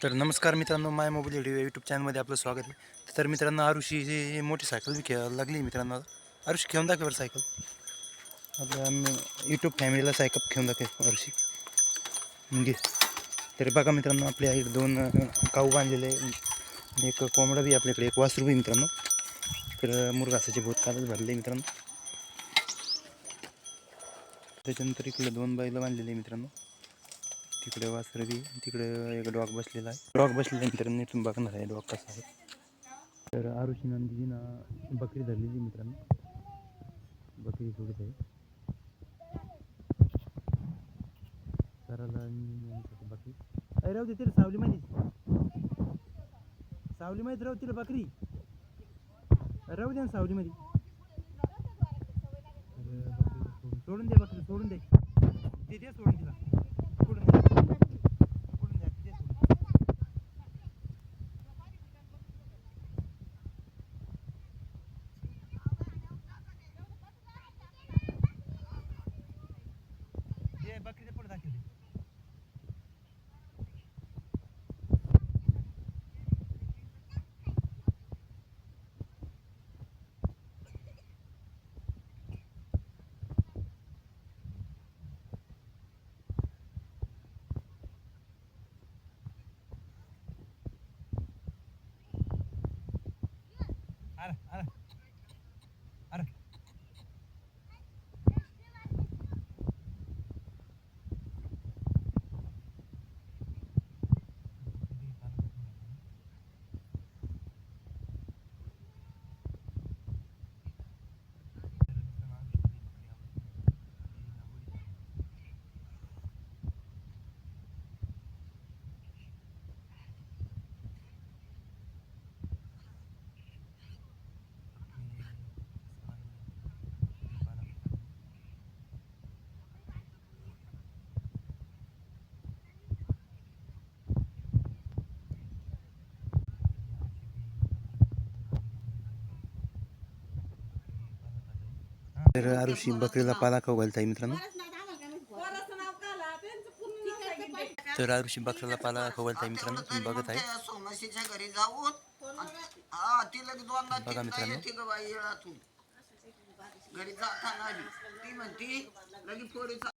तर नमस्कार मित्रांनो, माय मोबाईल व्हिडिओ यूट्यूब चॅनलमध्ये आपलं स्वागत आहे. तर मित्रांनो, आरुषी ही मोठी सायकल खेळायला लागली मित्रांनो. आरुषी खेळून दाखव बरं सायकल. आपल्या यूट्यूब फॅमिलीला सायकल खेळून दाखव आरुषी म्हणजे. तर बघा मित्रांनो, आपल्या इकडे दोन काऊ बांधलेले, एक कोंबडा बी आपल्याकडे, एक वासरू बी मित्रांनो. तर मुरघासाचे बहुत कालच भरले मित्रांनो. त्याच्यानंतर इकडे दोन बैल बांधलेले मित्रांनो. तिकडे वासर बी, तिकडे एक डॉग बसलेला आहे. डॉग बसलेला मित्रांनो, इथून बघणार आहे डॉग कसा आहे. तर आरुषी नंदीजीनं बकरी धरलेली मित्रांनो, बकरी सोडत आहे करायला बकरी. अरे राहू दे, तिला सावली माहिती राहू तिला बकरी राहू दे ना सावलीमध्ये. सोडून दे बकरी, सोडून दे ते सोडून तिला, सोडून दे, सोडून द्या ते सोडून. ते बकरीच्या पुढे दाखवते. अरे अरे अरे तर आरुषी बकरीला पाला खाऊ घालताय मित्रांनो. तर आरुषी बकरीला पाला खाऊ घालताय मित्रांनो, तुम्ही बघत आहे. सोमशीच्या घरी जाऊन हा ती लगे दोनदा बघा मित्रांनो. येते ग बाई येळातून घरी जाताना आली ती म्हणती लगे पोरीचा